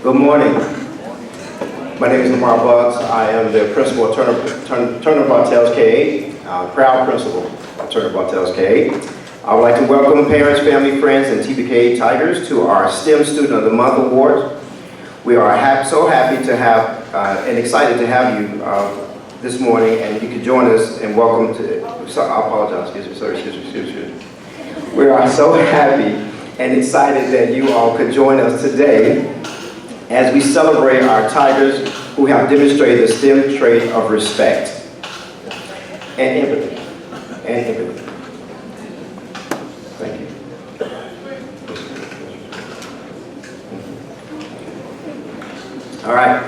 Good morning. My name is Lamar Buggs. I am the principal of Turner Bartels K-8, proud principal of Turner Bartels K-8. I would like to welcome parents, family, friends, and TBK Tigers to our STEM Student of the Month Award. We are so happy to have and excited to have you this morning, and you can join us and welcome to, I apologize, excuse me. We are so happy and excited that you all could join us today as we celebrate our Tigers who have demonstrated the STEM trait of respect and empathy. Thank you. All right.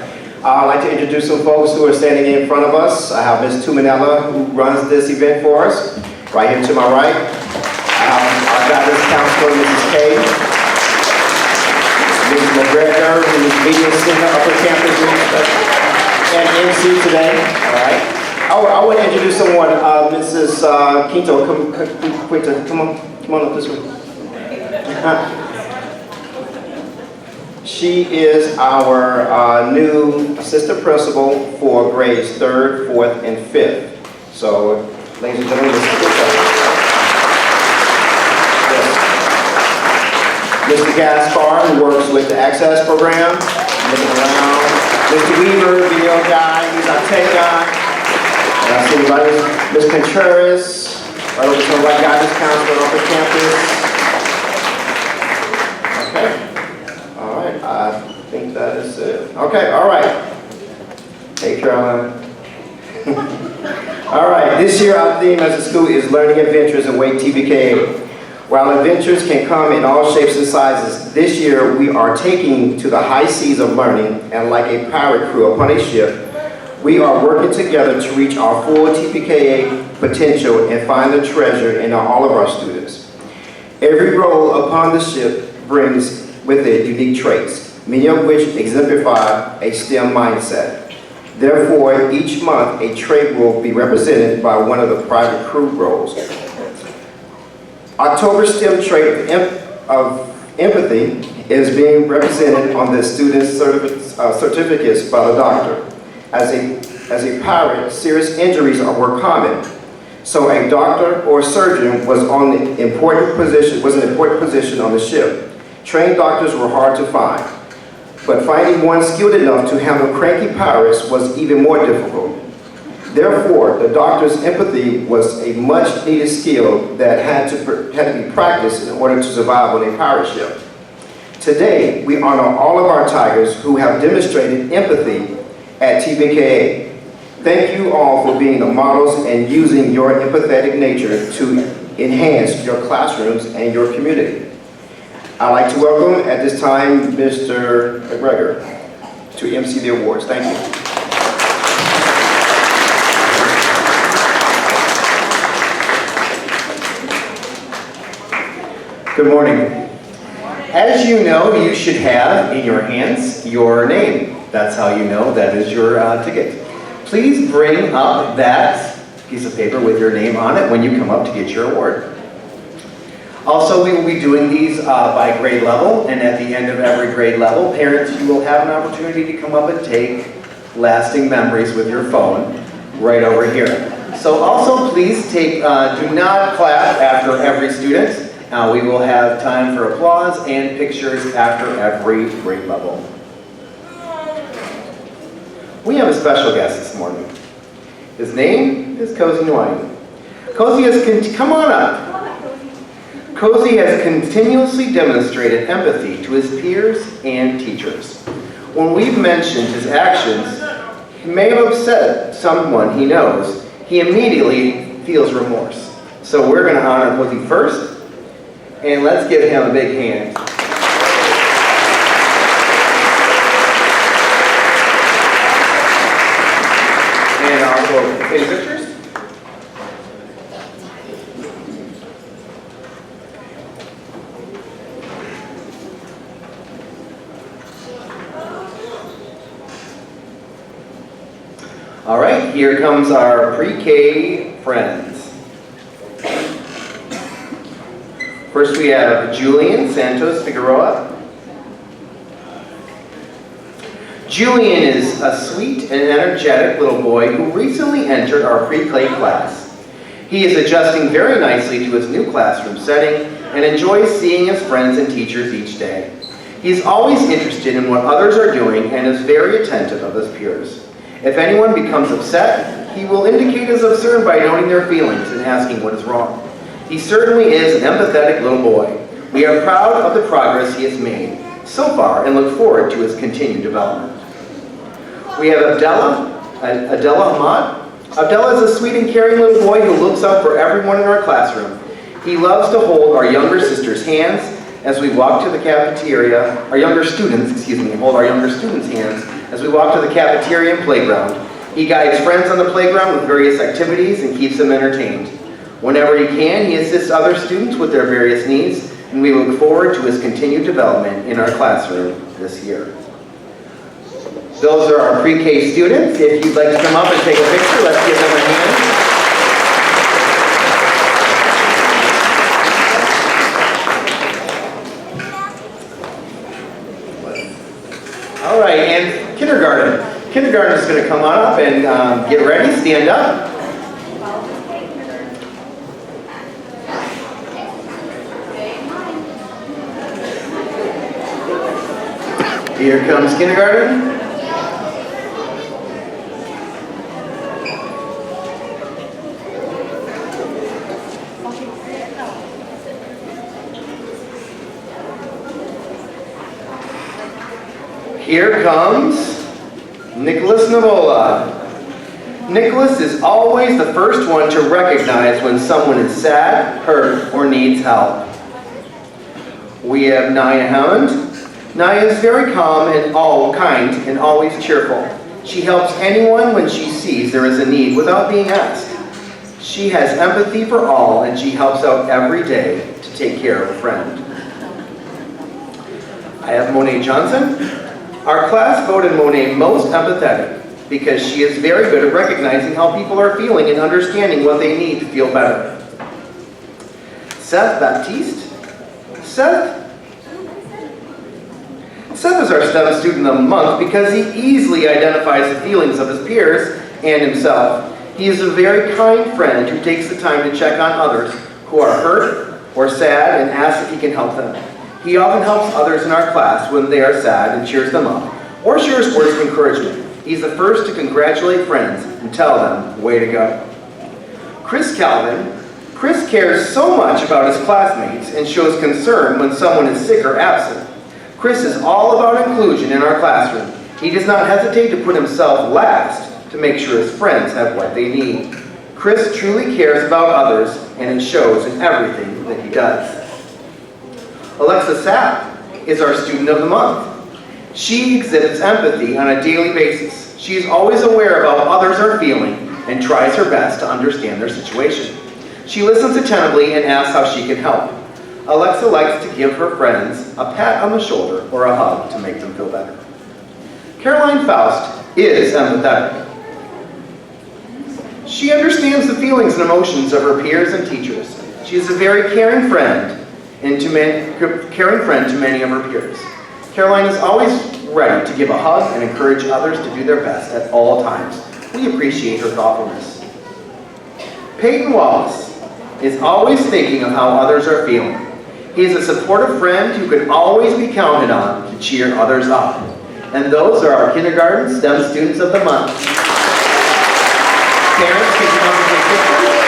I'd like to introduce some folks who are standing in front of us. I have Ms. Tumanella, who runs this event for us, right here to my right. Our guidance counselor, Mrs. K. Mrs. McGregor, who is media center upper campus and MC today. All right. I want to introduce someone, Mrs. Quinto. Come on up this way. She is our new assistant principal for grades 3rd, 4th, and 5th. So, ladies and gentlemen, Mr. Gaspar, who works with the Access Program, looking around. Mr. Weaver, video guy, he's our tech guy. And I see right, Ms. Contreras, right over to the right, guidance counselor up at campus. Okay. All right, I think that is it. Okay, all right. Hey, Caroline. All right, this year our theme as a school is Learning Adventures Await TBK. While adventures can come in all shapes and sizes, this year we are taking to the high seas of learning, and like a pirate crew upon a ship, we are working together to reach our full TPKA potential and find the treasure in all of our students. Every role upon the ship brings with it unique traits, many of which exemplify a STEM mindset. Therefore, each month a trait will be represented by one of the private crew roles. October STEM trait of empathy is being represented on the student's certificates by the doctor. As a pilot, serious injuries were common, so a doctor or surgeon was an important position on the ship. Trained doctors were hard to find, but finding one skilled enough to handle cranky pirates was even more difficult. Therefore, the doctor's empathy was a much needed skill that had to be practiced in order to survive on a pirate ship. Today, we honor all of our Tigers who have demonstrated empathy at TBKA. Thank you all for being the models and using your empathetic nature to enhance your classrooms and your community. I'd like to welcome at this time Mr. McGregor to MC the awards. Thank you. Good morning. As you know, you should have in your hands your name. That's how you know that is your ticket. Please bring up that piece of paper with your name on it when you come up to get your award. Also, we will be doing these by grade level, and at the end of every grade level, parents, you will have an opportunity to come up and take lasting memories with your phone right over here. So also, please do not clap after every student. We will have time for applause and pictures after every grade level. We have a special guest this morning. His name is Cozy Nwine. Come on up. Cozy has continuously demonstrated empathy to his peers and teachers. When we've mentioned his actions, he may have upset someone he knows. He immediately feels remorse. So we're going to honor Cozy first. And let's give him a big hand. And also, any pictures? All right, here comes our pre-K friends. First we have Julian Santos Figueroa. Julian is a sweet and energetic little boy who recently entered our pre-K class. He is adjusting very nicely to his new classroom setting and enjoys seeing his friends and teachers each day. He is always interested in what others are doing and is very attentive of his peers. If anyone becomes upset, he will indicate his concern by noting their feelings and asking what is wrong. He certainly is an empathetic little boy. We are proud of the progress he has made so far and look forward to his continued development. We have Abdullah Ahmad. Abdullah is a sweet and caring little boy who looks out for everyone in our classroom. He loves to hold our younger sister's hands as we walk to the cafeteria, hold our younger students' hands as we walk to the cafeteria and playground. He guides friends on the playground with various activities and keeps them entertained. Whenever he can, he assists other students with their various needs, and we look forward to his continued development in our classroom this year. Those are our pre-K students. If you'd like to come up and take a picture, let's give them a hand. All right, and kindergarten. Kindergarten is going to come on up and get ready, stand up. Here comes kindergarten. Here comes Nicholas Navola. Nicholas is always the first one to recognize when someone is sad, hurt, or needs help. We have Naya Hammond. Naya is very calm and kind and always cheerful. She helps anyone when she sees there is a need without being asked. She has empathy for all and she helps out every day to take care of a friend. I have Monet Johnson. Our class voted Monet most empathetic because she is very good at recognizing how people are feeling and understanding what they need to feel better. Seth Baptiste. Seth is our STEM student of the month because he easily identifies the feelings of his peers and himself. He is a very kind friend who takes the time to check on others who are hurt or sad and asks if he can help them. He often helps others in our class when they are sad and cheers them up, or shares words of encouragement. He's the first to congratulate friends and tell them, way to go. Chris Calvin. Chris cares so much about his classmates and shows concern when someone is sick or absent. Chris is all about inclusion in our classroom. He does not hesitate to put himself last to make sure his friends have what they need. Chris truly cares about others, and it shows in everything that he does. Alexa Sapp is our student of the month. She exhibits empathy on a daily basis. She is always aware of how others are feeling and tries her best to understand their situation. She listens attentively and asks how she can help. Alexa likes to give her friends a pat on the shoulder or a hug to make them feel better. Caroline Faust is empathetic. She understands the feelings and emotions of her peers and teachers. She is a very caring friend to many of her peers. Caroline is always ready to give a hug and encourage others to do their best at all times. We appreciate her thoughtfulness. Peyton Wallace is always thinking of how others are feeling. He is a supportive friend who can always be counted on to cheer others up. And those are our kindergarten STEM students of the month. Parents, can you come and take pictures?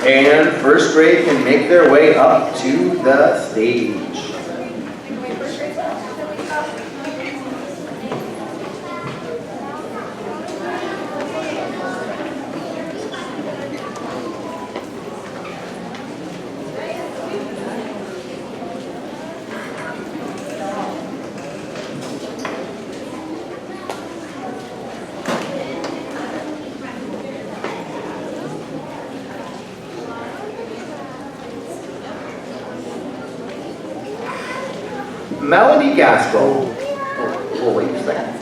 And first grade can make their way up to the stage. Melody Gaskell. Oh, wait a second.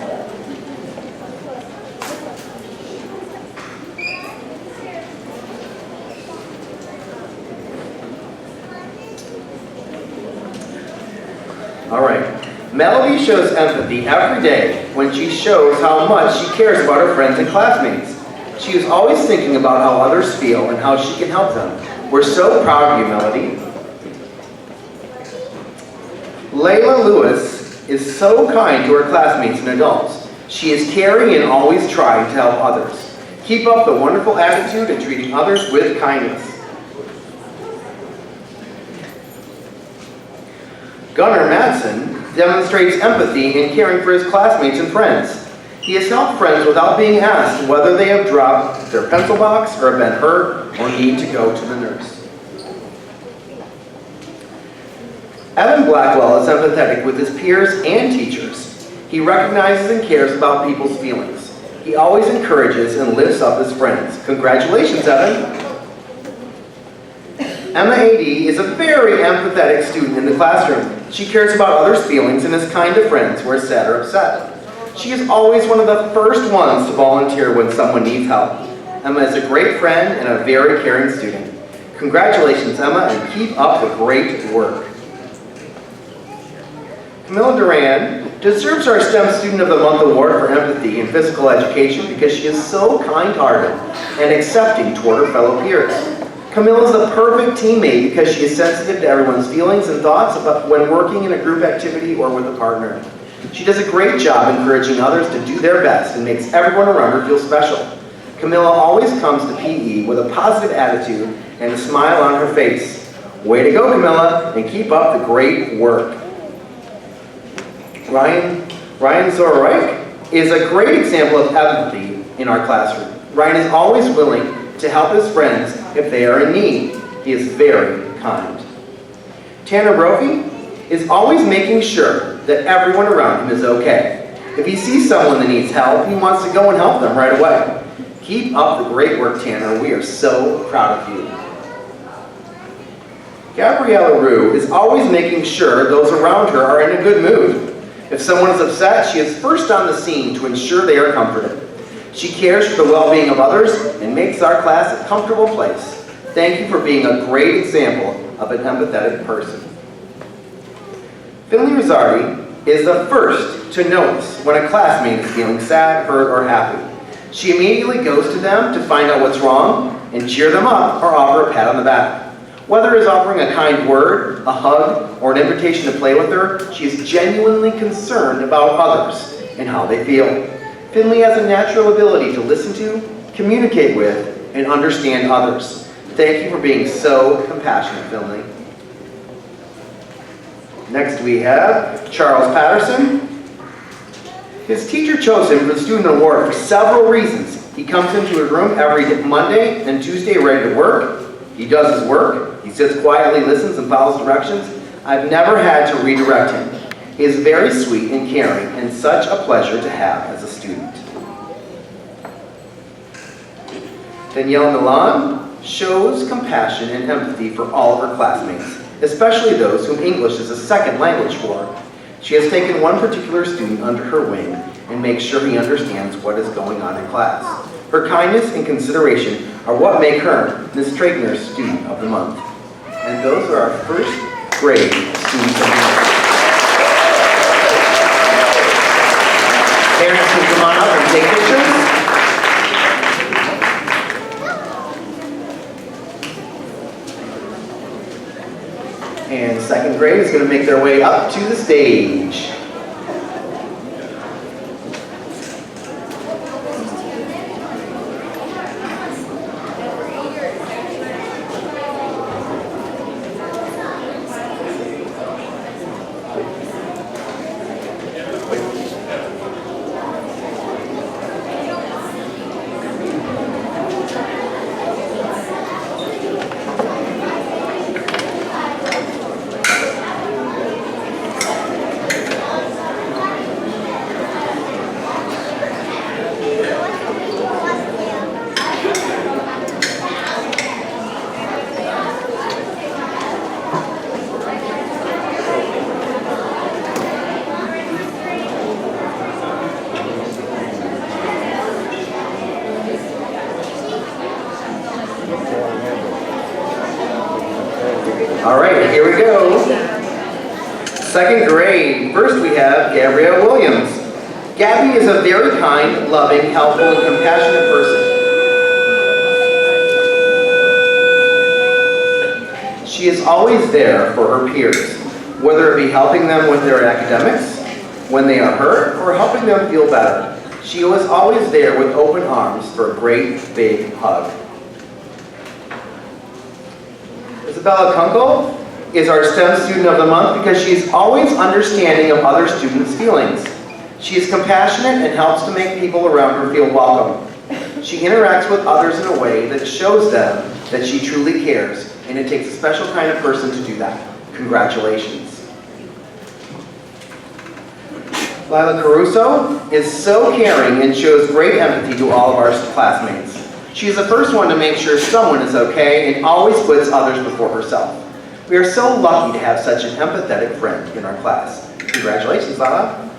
All right. Melody shows empathy every day when she shows how much she cares about her friends and classmates. She is always thinking about how others feel and how she can help them. We're so proud of you, Melody. Layla Lewis is so kind to her classmates and adults. She is caring and always trying to help others. Keep up the wonderful attitude and treating others with kindness. Gunnar Madsen demonstrates empathy in caring for his classmates and friends. He has helped friends without being asked whether they have dropped their pencil box or have been hurt or need to go to the nurse. Evan Blackwell is empathetic with his peers and teachers. He recognizes and cares about people's feelings. He always encourages and lifts up his friends. Congratulations, Evan. Emma AD is a very empathetic student in the classroom. She cares about others' feelings and is kind to friends who are sad or upset. She is always one of the first ones to volunteer when someone needs help. Emma is a great friend and a very caring student. Congratulations, Emma, and keep up the great work. Camilla Duran deserves our STEM Student of the Month Award for empathy in physical education because she is so kind-hearted and accepting toward her fellow peers. Camilla is a perfect teammate because she is sensitive to everyone's feelings and thoughts about when working in a group activity or with a partner. She does a great job encouraging others to do their best and makes everyone around her feel special. Camilla always comes to PE with a positive attitude and a smile on her face. Way to go, Camilla, and keep up the great work. Ryan Zoroik is a great example of empathy in our classroom. Ryan is always willing to help his friends if they are in need. He is very kind. Tanner Brophy is always making sure that everyone around him is okay. If he sees someone that needs help, he wants to go and help them right away. Keep up the great work, Tanner. We are so proud of you. Gabriella Rue is always making sure those around her are in a good mood. If someone is upset, she is first on the scene to ensure they are comforted. She cares for the well-being of others and makes our class a comfortable place. Thank you for being a great example of an empathetic person. Finley Rizzardi is the first to notice when a classmate is feeling sad, hurt, or happy. She immediately goes to them to find out what's wrong and cheer them up or offer a pat on the back. Whether it's offering a kind word, a hug, or an invitation to play with her, she is genuinely concerned about others and how they feel. Finley has a natural ability to listen to, communicate with, and understand others. Thank you for being so compassionate, Finley. Next we have Charles Patterson. His teacher chose him for the Student Award for several reasons. He comes into his room every Monday and Tuesday ready to work. He does his work. He sits quietly, listens, and follows directions. I've never had to redirect him. He is very sweet and caring and such a pleasure to have as a student. Danielle Milan shows compassion and empathy for all of her classmates, especially those whom English is a second language for. She has taken one particular student under her wing and makes sure he understands what is going on in class. Her kindness and consideration are what make her Ms. Traigner's Student of the Month. And those are our first grade Students of the Month. Parents can come on up and take pictures. And second grade is going to make their way up to the stage. All right, here we go. Second grade. First we have Gabrielle Williams. Gabby is a very kind, loving, helpful, and compassionate person. She is always there for her peers, whether it be helping them with their academics, when they are hurt, or helping them feel better. She was always there with open arms for a great big hug. Isabella Kunkel is our STEM student of the month because she is always understanding of other students' feelings. She is compassionate and helps to make people around her feel welcome. She interacts with others in a way that shows them that she truly cares, and it takes a special kind of person to do that. Congratulations. Lila Caruso is so caring and shows great empathy to all of our classmates. She is the first one to make sure someone is okay and always puts others before herself. We are so lucky to have such an empathetic friend in our class. Congratulations, Lila.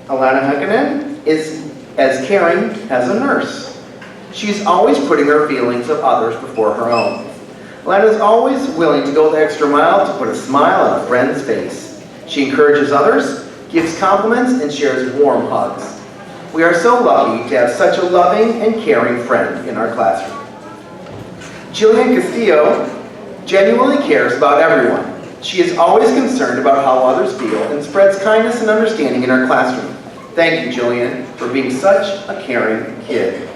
Alana Hekinen is as caring as a nurse. She's always putting her feelings of others before her own. Alana is always willing to go the extra mile to put a smile on a friend's face. She encourages others, gives compliments, and shares warm hugs. We are so lucky to have such a loving and caring friend in our classroom. Jillian Castillo genuinely cares about everyone. She is always concerned about how others feel and spreads kindness and understanding in our classroom. Thank you, Jillian, for being such a caring kid.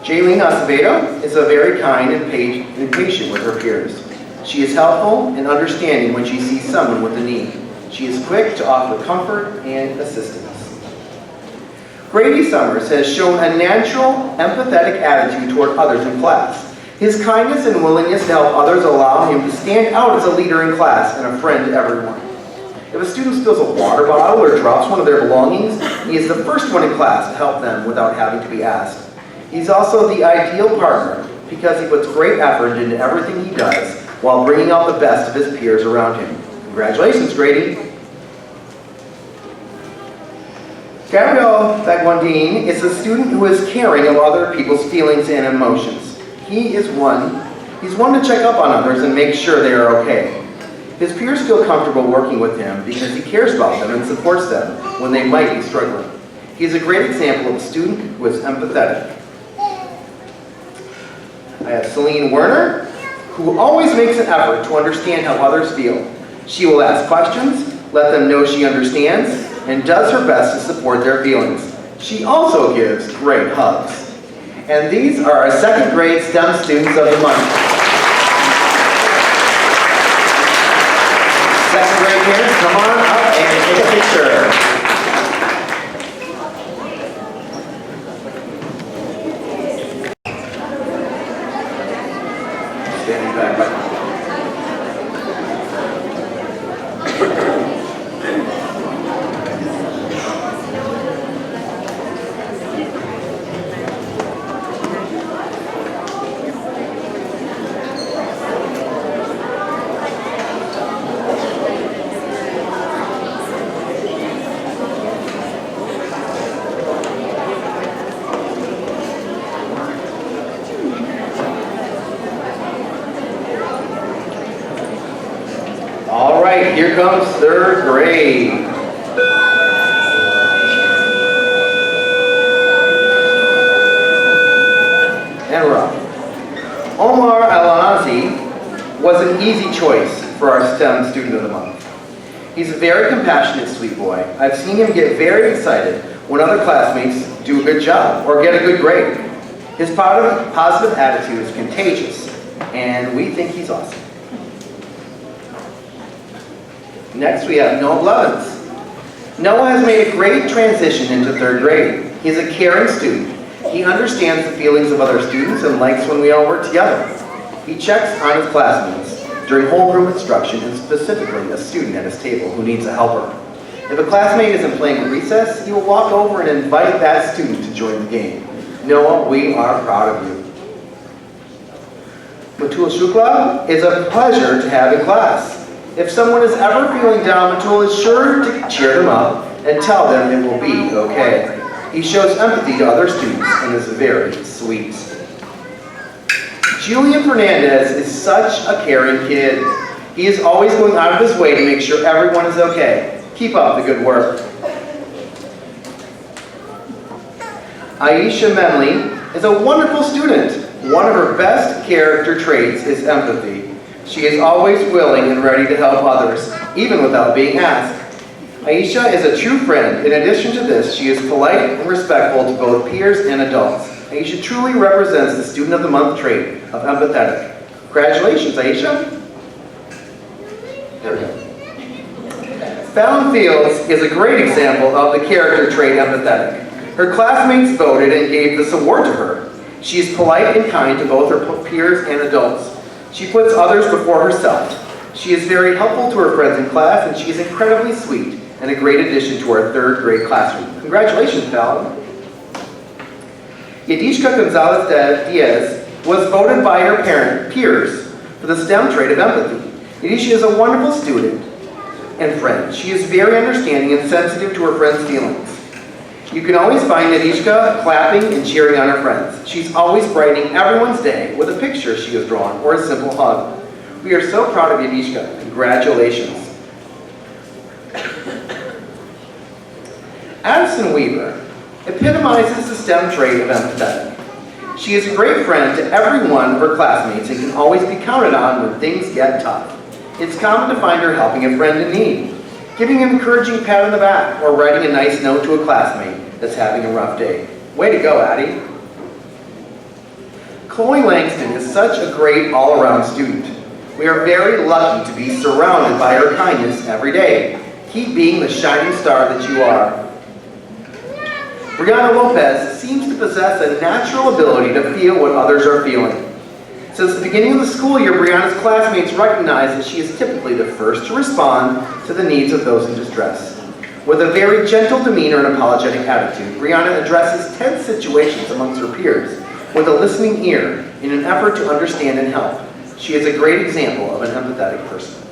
Jaylene Acevedo is a very kind and patient with her peers. She is helpful and understanding when she sees someone with a need. She is quick to offer comfort and assistance. Grady Summers has shown a natural, empathetic attitude toward others in class. His kindness and willingness to help others allow him to stand out as a leader in class and a friend to everyone. If a student spills a water bottle or drops one of their belongings, he is the first one in class to help them without having to be asked. He's also the ideal partner because he puts great effort into everything he does while bringing out the best of his peers around him. Congratulations, Grady. Gabriel Bagwandine is a student who is caring of other people's feelings and emotions. He's one to check up on others and make sure they are okay. His peers feel comfortable working with him because he cares about them and supports them when they might be struggling. He's a great example of a student who is empathetic. I have Celine Werner, who always makes an effort to understand how others feel. She will ask questions, let them know she understands, and does her best to support their feelings. She also gives great hugs. And these are our second grade STEM students of the month. Second grade kids, come on up and take a picture. Standing back by. All right, here comes third grade. And we're off. Omar Alanazi was an easy choice for our STEM student of the month. He's a very compassionate, sweet boy. I've seen him get very excited when other classmates do a good job or get a good grade. His positive attitude is contagious, and we think he's awesome. Next, we have Noah Blevins. Noah has made a great transition into third grade. He's a caring student. He understands the feelings of other students and likes when we all work together. He checks on his classmates during whole group instruction and specifically a student at his table who needs a helper. If a classmate isn't playing at recess, he will walk over and invite that student to join the game. Noah, we are proud of you. Matul Shukla is a pleasure to have in class. If someone is ever feeling down, Matul is sure to cheer them up and tell them it will be okay. He shows empathy to other students and is very sweet. Julian Fernandez is such a caring kid. He is always going out of his way to make sure everyone is okay. Keep up the good work. Aisha Menley is a wonderful student. One of her best character traits is empathy. She is always willing and ready to help others, even without being asked. Aisha is a true friend. In addition to this, she is polite and respectful to both peers and adults. Aisha truly represents the Student of the Month trait of empathetic. Congratulations, Aisha. There we go. Fallon Fields is a great example of the character trait empathetic. Her classmates voted and gave this award to her. She is polite and kind to both her peers and adults. She puts others before herself. She is very helpful to her friends in class, and she is incredibly sweet and a great addition to our third grade classroom. Congratulations, Fallon. Yadishka Gonzalez-Diaz was voted by her peers for the STEM trait of empathy. Yadishka is a wonderful student and friend. She is very understanding and sensitive to her friends' feelings. You can always find Nadishka clapping and cheering on her friends. She's always brightening everyone's day with a picture she has drawn or a simple hug. We are so proud of Nadishka. Congratulations. Addison Weaver epitomizes the STEM trait of empathetic. She is a great friend to every one of her classmates and can always be counted on when things get tough. It's common to find her helping a friend in need, giving an encouraging pat on the back, or writing a nice note to a classmate that's having a rough day. Way to go, Addie. Chloe Langston is such a great all-around student. We are very lucky to be surrounded by her kindness every day. Keep being the shining star that you are. Brianna Lopez seems to possess a natural ability to feel what others are feeling. Since the beginning of the school year, Brianna's classmates recognize that she is typically the first to respond to the needs of those in distress. With a very gentle demeanor and apologetic attitude, Brianna addresses tense situations amongst her peers with a listening ear in an effort to understand and help. She is a great example of an empathetic person.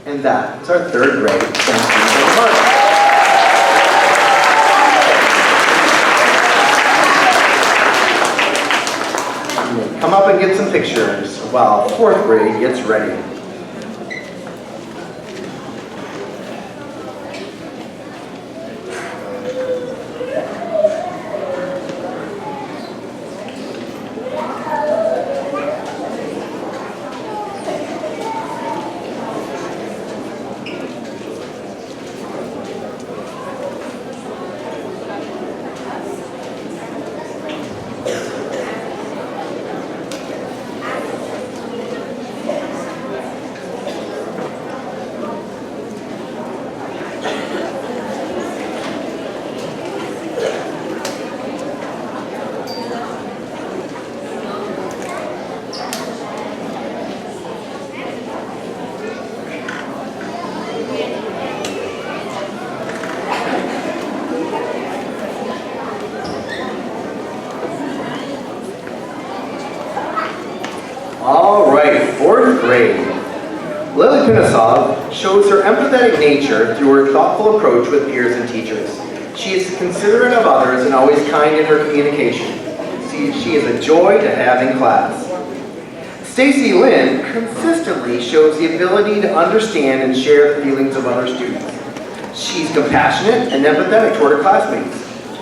And that is our third grade STEM Student of the Month. Come up and get some pictures while fourth grade gets ready. All right, fourth grade. Lily Pinisov shows her empathetic nature through her thoughtful approach with peers and teachers. She is considerate of others and always kind in her communication. She is a joy to have in class. Stacy Lynn consistently shows the ability to understand and share the feelings of other students. She's compassionate and empathetic toward her classmates.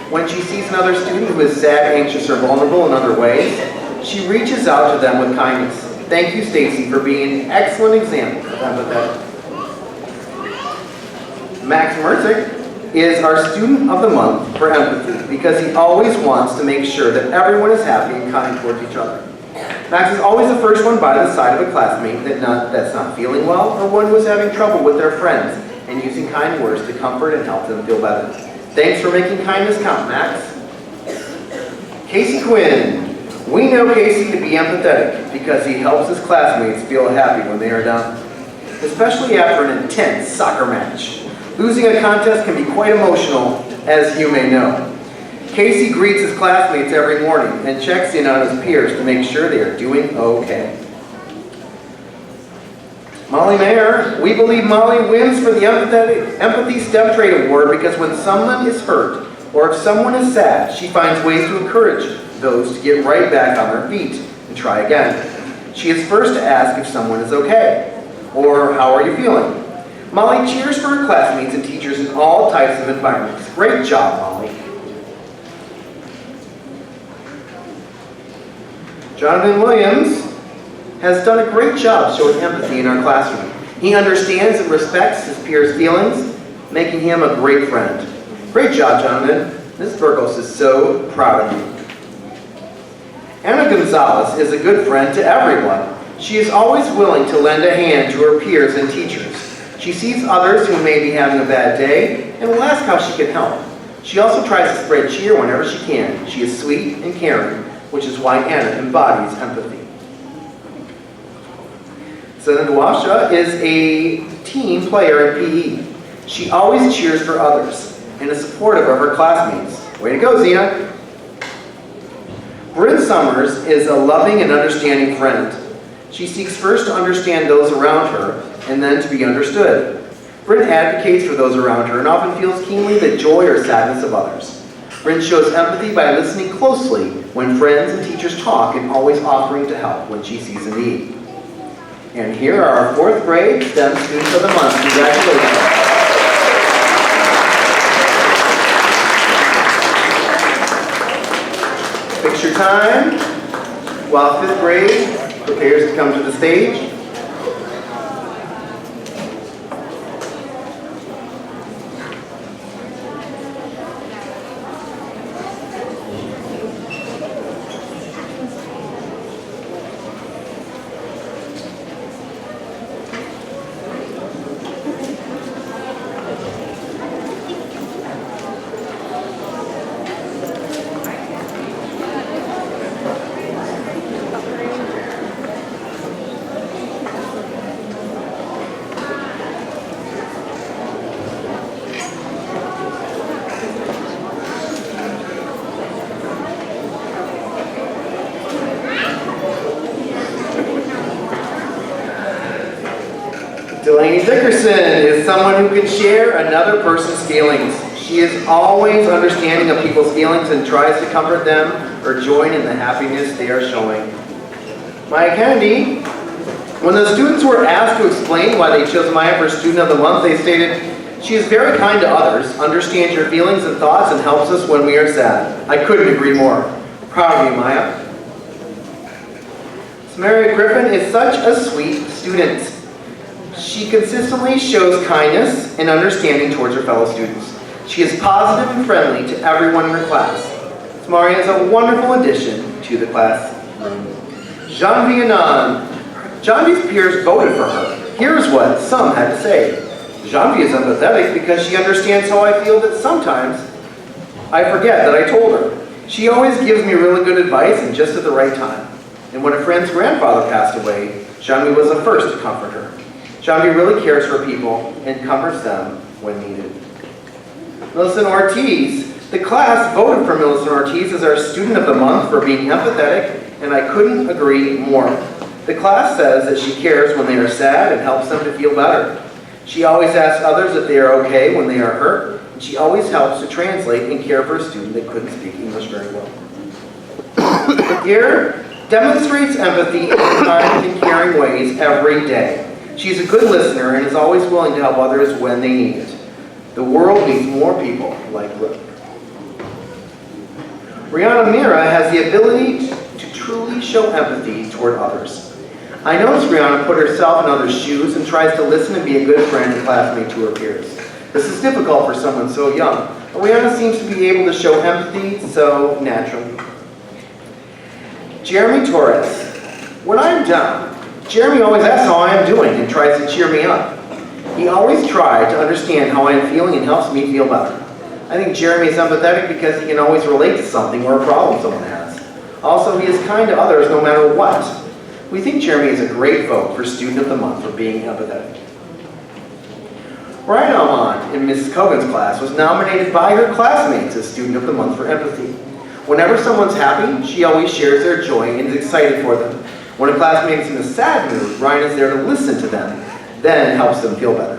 When she sees another student who is sad, anxious, or vulnerable in other ways, she reaches out to them with kindness. Thank you, Stacy, for being an excellent example of empathetic. Max Merzick is our Student of the Month for empathy because he always wants to make sure that everyone is happy and kind towards each other. Max is always the first one by the side of a classmate that's not feeling well or one who is having trouble with their friends and using kind words to comfort and help them feel better. Thanks for making kindness count, Max. Casey Quinn. We know Casey to be empathetic because he helps his classmates feel happy when they are down, especially after an intense soccer match. Losing a contest can be quite emotional, as you may know. Casey greets his classmates every morning and checks in on his peers to make sure they are doing okay. Molly Mayer, we believe Molly wins for the Empathy STEM Trait Award because when someone is hurt or if someone is sad, she finds ways to encourage those to get right back on their feet and try again. She is first to ask if someone is okay, or how are you feeling? Molly cheers for her classmates and teachers in all types of environments. Great job, Molly. Jonathan Williams has done a great job showing empathy in our classroom. He understands and respects his peers' feelings, making him a great friend. Great job, Jonathan. Ms. Burgos is so proud of you. Anna Gonzalez is a good friend to everyone. She is always willing to lend a hand to her peers and teachers. She sees others who may be having a bad day and will ask how she can help. She also tries to spread cheer whenever she can. She is sweet and caring, which is why Anna embodies empathy. Sana Dwasha is a team player in PE. She always cheers for others and is supportive of her classmates. Way to go, Zena! Bryn Summers is a loving and understanding friend. She seeks first to understand those around her and then to be understood. Bryn advocates for those around her and often feels keenly the joy or sadness of others. Bryn shows empathy by listening closely when friends and teachers talk and always offering to help when she sees a need. And here are our 4th grade STEM Students of the Month. Congratulations. Picture time while 5th grade prepares to come to the stage. Delaney Dickerson is someone who can share another person's feelings. She is always understanding of people's feelings and tries to comfort them or join in the happiness they are showing. Maya Kennedy, when the students were asked to explain why they chose Maya for Student of the Month, they stated, "She is very kind to others, understands your feelings and thoughts, and helps us when we are sad." I couldn't agree more. Proud of you, Maya. Samaria Griffin is such a sweet student. She consistently shows kindness and understanding towards her fellow students. She is positive and friendly to everyone in her class. Samaria is a wonderful addition to the classroom. Janvi Anand. Janvi's peers voted for her. Here's what some had to say. Janvi is empathetic because she understands how I feel that sometimes I forget that I told her. She always gives me really good advice and just at the right time. And when a friend's grandfather passed away, Janvi was the first to comfort her. Janvi really cares for people and comforts them when needed. Millicent Ortiz. The class voted for Millicent Ortiz as our Student of the Month for being empathetic, and I couldn't agree more. The class says that she cares when they are sad and helps them to feel better. She always asks others if they are okay when they are hurt, and she always helps to translate and care for a student that couldn't speak English very well. Here demonstrates empathy in kind and caring ways every day. She's a good listener and is always willing to help others when they need it. The world needs more people like Brooke. Rihanna Mira has the ability to truly show empathy toward others. I noticed Rihanna put herself in others' shoes and tries to listen and be a good friend and classmate to her peers. This is difficult for someone so young, but Rihanna seems to be able to show empathy so naturally. Jeremy Torres. When I'm down, Jeremy always asks how I am doing and tries to cheer me up. He always tries to understand how I am feeling and helps me feel better. I think Jeremy is empathetic because he can always relate to something or a problem someone has. Also, he is kind to others no matter what. We think Jeremy is a great vote for Student of the Month for being empathetic. Ryan Almond in Mrs. Cogan's class was nominated by her classmates as Student of the Month for empathy. Whenever someone's happy, she always shares their joy and is excited for them. When a classmate is in a sad mood, Ryan is there to listen to them, then helps them feel better.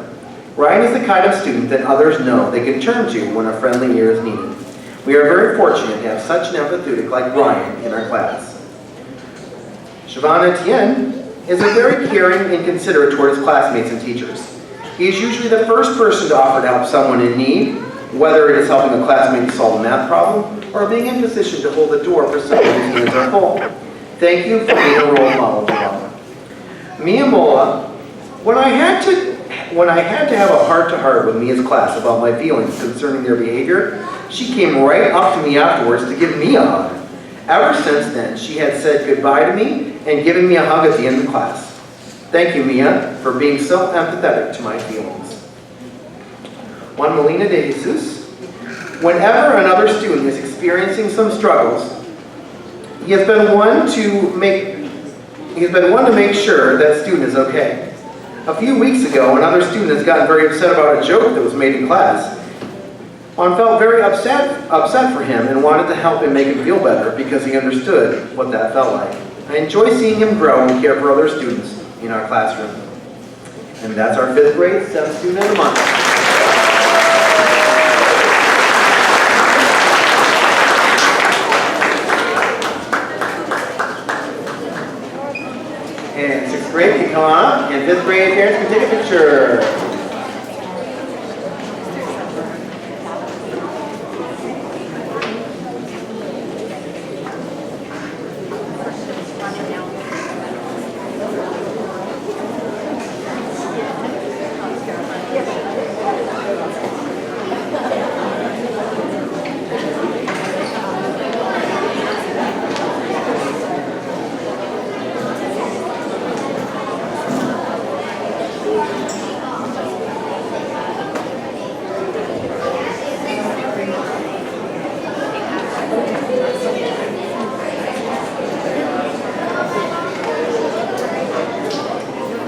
Ryan is the kind of student that others know they can turn to when a friendly ear is needed. We are very fortunate to have such an empathetic like Ryan in our class. Siobhan Etienne is a very caring and considerate toward his classmates and teachers. He is usually the first person to offer to help someone in need, whether it is helping a classmate solve a math problem or being in position to hold the door for someone whose hands are full. Thank you for being a role model, Siobhan. Mia Mola, when I had to have a heart-to-heart with Mia's class about my feelings concerning their behavior, she came right up to me afterwards to give me a hug. Ever since then, she had said goodbye to me and given me a hug at the end of class. Thank you, Mia, for being so empathetic to my feelings. Juan Molina de Jesus, whenever another student is experiencing some struggles, he has been one to make sure that student is okay. A few weeks ago, another student has gotten very upset about a joke that was made in class. Juan felt very upset for him and wanted to help him make him feel better because he understood what that felt like. I enjoy seeing him grow and care for other students in our classroom. And that's our 5th grade STEM student of the month. And 6th grade can come on up, and 5th grade parents can take a picture.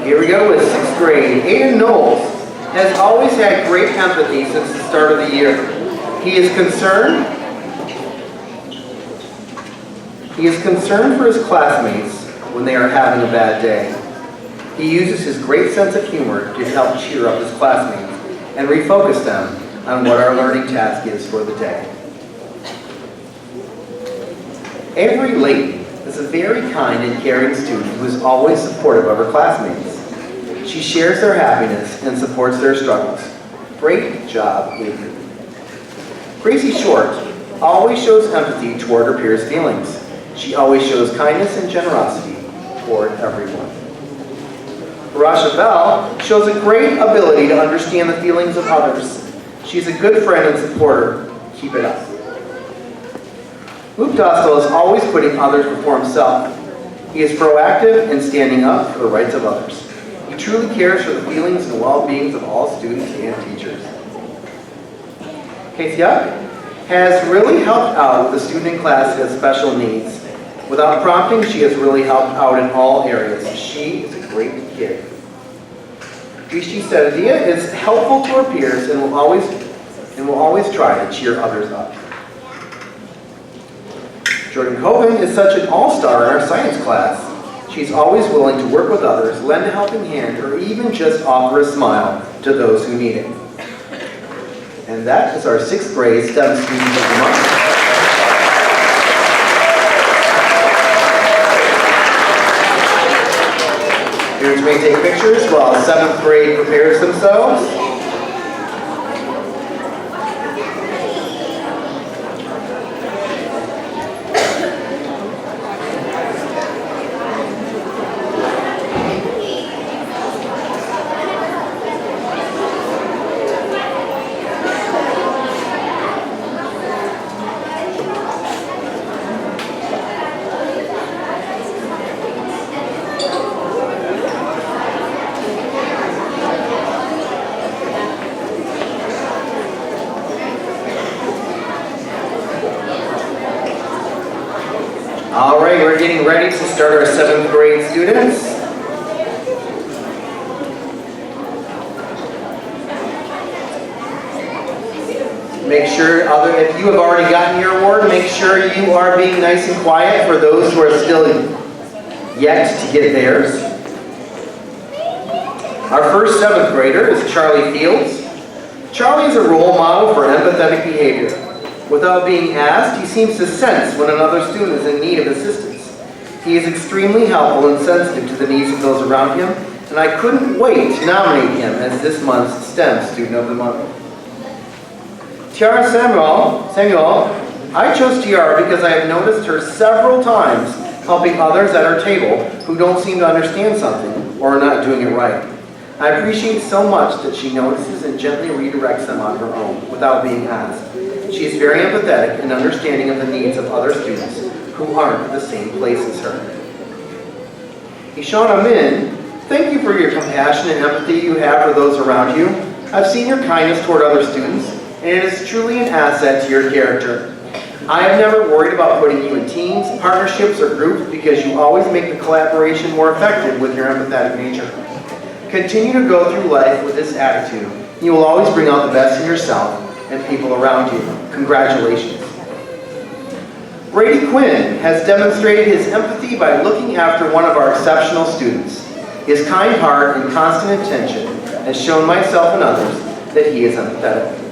Here we go with 6th grade. Aiden Knowles has always had great empathy since the start of the year. He is concerned for his classmates when they are having a bad day. He uses his great sense of humor to help cheer up his classmates and refocus them on what our learning task is for the day. Avery Layton is a very kind and caring student who is always supportive of her classmates. She shares their happiness and supports their struggles. Great job, Avery. Gracie Short always shows empathy toward her peers' feelings. She always shows kindness and generosity toward everyone. Rasha Bell shows a great ability to understand the feelings of others. She's a good friend and supporter. Keep it up. Luke Dostal is always putting others before himself. He is proactive in standing up for the rights of others. He truly cares for the feelings and well-beings of all students and teachers. Casey Yuck has really helped out with a student in class who has special needs. Without prompting, she has really helped out in all areas. She is a great kid. Rishi Sadadia is helpful to her peers and will always try to cheer others up. Jordan Coven is such an all-star in our science class. She's always willing to work with others, lend a helping hand, or even just offer a smile to those who need it. And that is our 6th grade STEM student of the month. Parents may take pictures while 7th grade prepares themselves. All right, we're getting ready to start our 7th grade students. Make sure, if you have already gotten your award, make sure you are being nice and quiet for those who are still yet to get theirs. Our first 7th grader is Charlie Fields. Charlie is a role model for empathetic behavior. Without being asked, he seems to sense when another student is in need of assistance. He is extremely helpful and sensitive to the needs of those around him, and I couldn't wait to nominate him as this month's STEM Student of the Month. Tiara Samuel, I chose Tiara because I have noticed her several times helping others at our table who don't seem to understand something or are not doing it right. I appreciate so much that she notices and gently redirects them on her own without being asked. She is very empathetic and understanding of the needs of other students who aren't at the same place as her. Ishana Min, thank you for your compassion and empathy you have for those around you. I've seen your kindness toward other students, and it is truly an asset to your character. I have never worried about putting you in teams, partnerships, or groups because you always make the collaboration more effective with your empathetic nature. Continue to go through life with this attitude. You will always bring out the best in yourself and people around you. Congratulations. Brady Quinn has demonstrated his empathy by looking after one of our exceptional students. His kind heart and constant attention has shown myself and others that he is empathetic.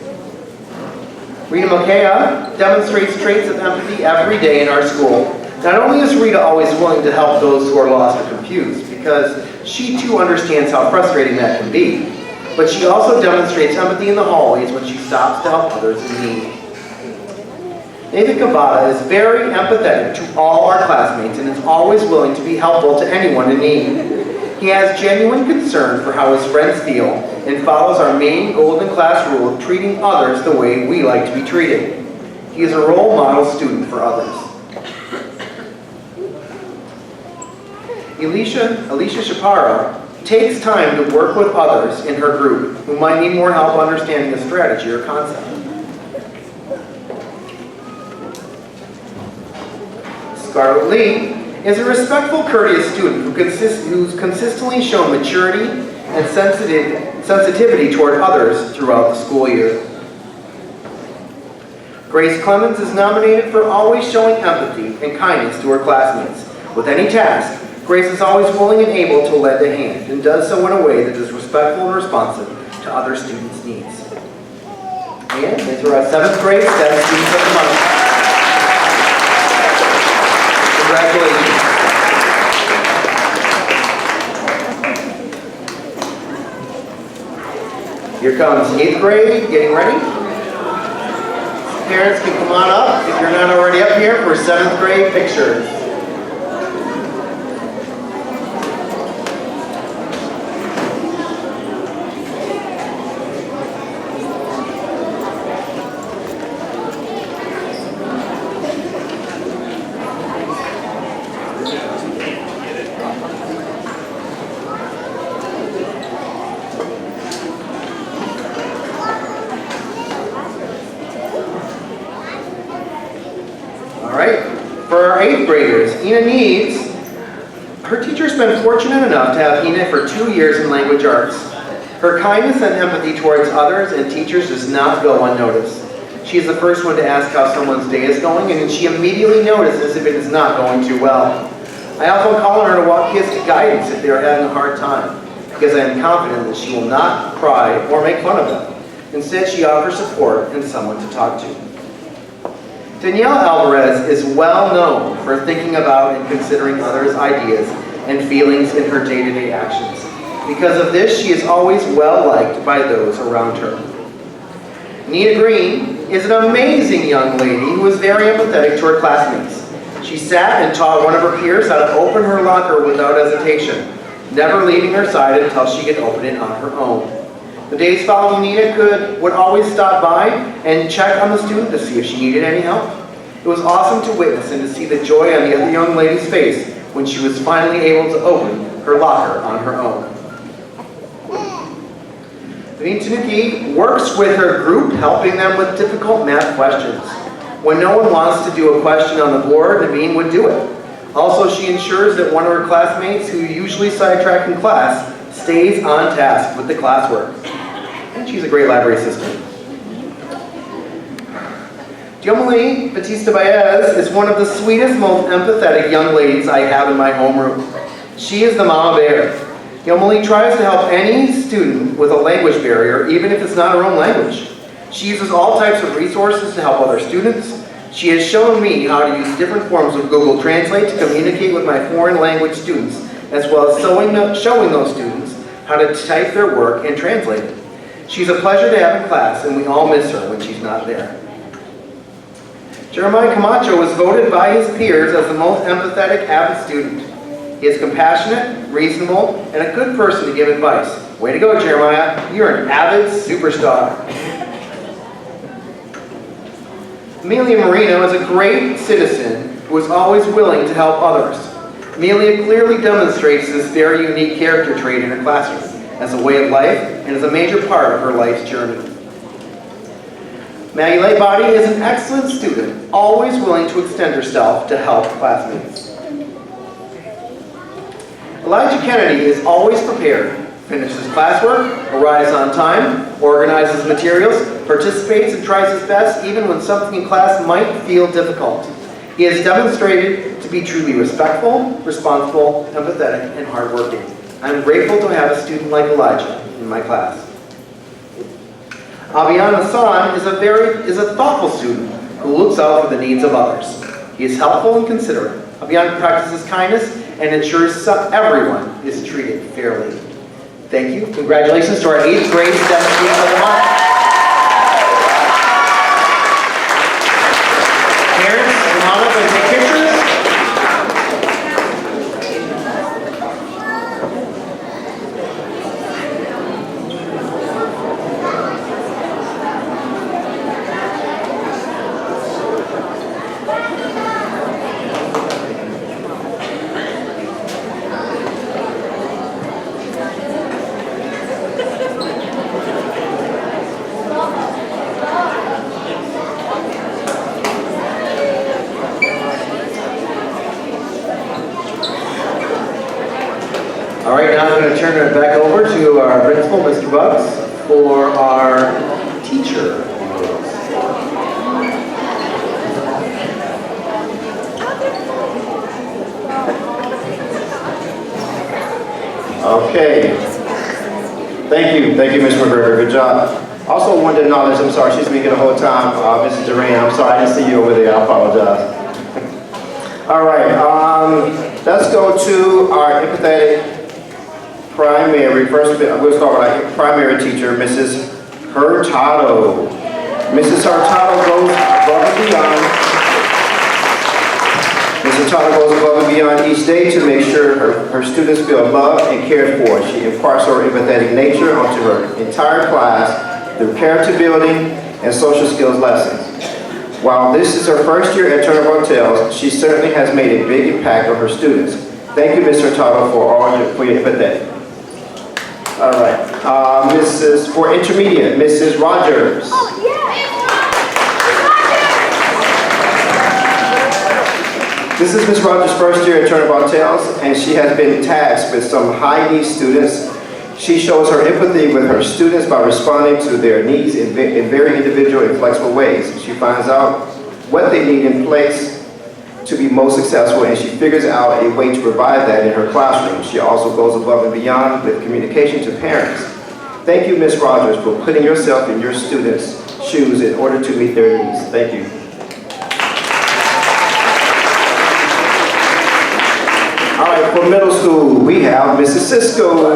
Rita Makea demonstrates traits of empathy every day in our school. Not only is Rita always willing to help those who are lost or confused, because she too understands how frustrating that can be, but she also demonstrates empathy in the hallways when she stops to help others in need. Nathan Cavada is very empathetic to all our classmates and is always willing to be helpful to anyone in need. He has genuine concern for how his friends feel and follows our main golden class rule of treating others the way we like to be treated. He is a role model student for others. Alicia Chaparro takes time to work with others in her group who might need more help understanding a strategy or concept. Scarlett Lee is a respectful, courteous student who's consistently shown maturity and sensitivity toward others throughout the school year. Grace Clemens is nominated for always showing empathy and kindness to her classmates. With any task, Grace is always willing and able to lend a hand and does so in a way that is respectful and responsive to other students' needs. And these are our 7th grade STEM Students of the Month. Congratulations. Here comes 8th grade, getting ready. Parents can come on up if you're not already up here for 7th grade pictures. Ina Needs, her teacher's been fortunate enough to have Ina for 2 years in language arts. Her kindness and empathy towards others and teachers does not go unnoticed. She is the first one to ask how someone's day is going, and she immediately notices if it is not going too well. I often call on her to walk kids to guidance if they are having a hard time, because I am confident that she will not cry or make fun of them. Instead, she offers support and someone to talk to. Danielle Alvarez is well known for thinking about and considering others' ideas and feelings in her day-to-day actions. Because of this, she is always well-liked by those around her. Nia Green is an amazing young lady who is very empathetic to her classmates. She sat and taught one of her peers how to open her locker without hesitation, never leaving her side until she could open it on her own. The days following Nina would always stop by and check on the student to see if she needed any help. It was awesome to witness and to see the joy on the other young lady's face when she was finally able to open her locker on her own. Naveen Tanuki works with her group, helping them with difficult math questions. When no one wants to do a question on the board, Naveen would do it. Also, she ensures that one of her classmates, who usually sidetrack in class, stays on task with the classwork. And she's a great library assistant. Diomali Batista Baez is one of the sweetest, most empathetic young ladies I have in my homeroom. She is the mama bear. Diomali tries to help any student with a language barrier, even if it's not her own language. She uses all types of resources to help other students. She has shown me how to use different forms of Google Translate to communicate with my foreign language students, as well as showing those students how to type their work and translate it. She's a pleasure to have in class, and we all miss her when she's not there. Jeremiah Camacho was voted by his peers as the most empathetic avid student. He is compassionate, reasonable, and a good person to give advice. Way to go, Jeremiah. You're an avid superstar. Amelia Marino is a great citizen who is always willing to help others. Amelia clearly demonstrates this very unique character trait in her classroom as a way of life and as a major part of her life's journey. Maggie Laybody is an excellent student, always willing to extend herself to help classmates. Elijah Kennedy is always prepared, finishes classwork, arrives on time, organizes materials, participates and tries his best even when something in class might feel difficult. He has demonstrated to be truly respectful, responsible, empathetic, and hardworking. I'm grateful to have a student like Elijah in my class. Abiyan Hassan is a thoughtful student who looks out for the needs of others. He is helpful and considerate. Abiyan practices kindness and ensures everyone is treated fairly. Thank you. Congratulations to our 8th grade STEM students of the month. Parents, come on up and take pictures. All right, now I'm going to turn it back over to our principal, Mr. Bugs, for our teacher. Okay. Thank you, Ms. McGregor. Good job. Also wanted to acknowledge, I'm sorry, she's speaking the whole time, Mrs. Duran. I'm sorry, I didn't see you over there. I apologize. All right, let's go to our empathetic primary. First, we'll start with our primary teacher, Mrs. Hurtado. Mrs. Hurtado goes above and beyond. Mrs. Hurtado goes above and beyond each day to make sure her students feel loved and cared for. She imparts her empathetic nature onto her entire class through character building and social skills lessons. While this is her first year at Turner Hotels, she certainly has made a big impact on her students. Thank you, Ms. Hurtado, for your empathetic. All right, for intermediate, Mrs. Rogers. Oh, yeah. This is Ms. Rogers' first year at Turner Hotels, and she has been tasked with some high-need students. She shows her empathy with her students by responding to their needs in very individual and flexible ways. She finds out what they need in place to be most successful, and she figures out a way to provide that in her classroom. She also goes above and beyond with communication to parents. Thank you, Ms. Rogers, for putting yourself in your students' shoes in order to meet their needs. Thank you. All right, for middle school, we have Mrs. Cisco.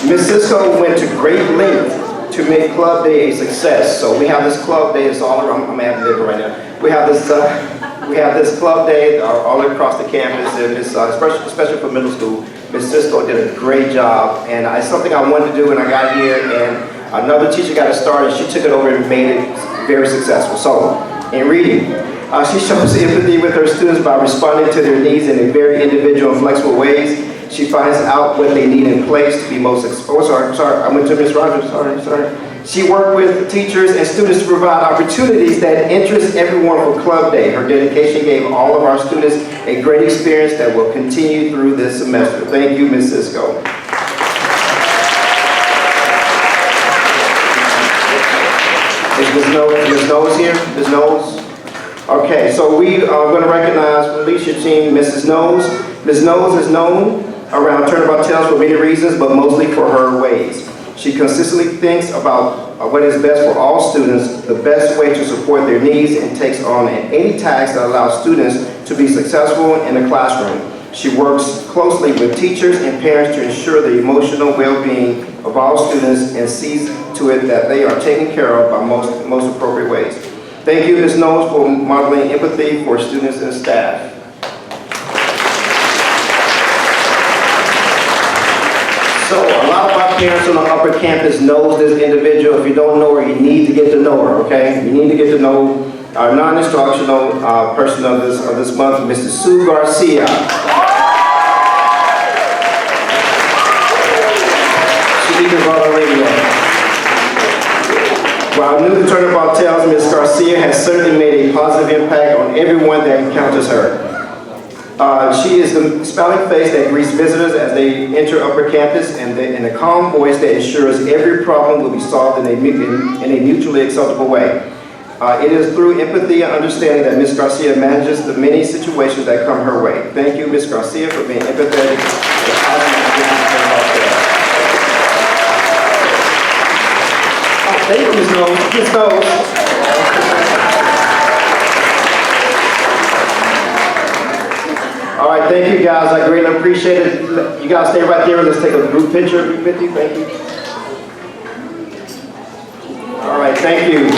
Ms. Cisco went to great lengths to make Club Day a success. So we have this Club Day, it's all around, I'm having it right now. We have this Club Day all across the campus, and it's especially for middle school. Ms. Cisco did a great job, and it's something I wanted to do when I got here, and another teacher got it started. She took it over and made it very successful. So, in reading, she shows empathy with her students by responding to their needs in a very individual and flexible ways. She finds out what they need in place to be most sorry, I went to Ms. Rogers, sorry. She worked with teachers and students to provide opportunities that interest everyone for Club Day. Her dedication gave all of our students a great experience that will continue through this semester. Thank you, Ms. Cisco. Is Ms. Knowles here? Ms. Knowles? Okay, so we are going to recognize from leadership team Mrs. Knowles. Ms. Knowles is known around Turner Hotels for many reasons, but mostly for her ways. She consistently thinks about what is best for all students, the best way to support their needs, and takes on any task that allows students to be successful in the classroom. She works closely with teachers and parents to ensure the emotional well-being of all students and sees to it that they are taken care of by most appropriate ways. Thank you, Ms. Knowles, for modeling empathy for students and staff. So, a lot of our parents on the upper campus knows this individual. If you don't know her, you need to get to know her, okay? You need to get to know our non-instructional person of this month, Mrs. Sue Garcia. She teaches on the radio. While new turnabout tells, Ms. Garcia has certainly made a positive impact on everyone that encounters her. She is the smiling face that greets visitors as they enter upper campus and a calm voice that ensures every problem will be solved in a mutually acceptable way. It is through empathy and understanding that Ms. Garcia manages the many situations that come her way. Thank you, Ms. Garcia, for being empathetic. Thank you, Ms. Knowles. Ms. Knowles. All right, thank you guys. I greatly appreciate it. You guys stay right there. Let's take a group picture with you. Thank you. All right, thank you.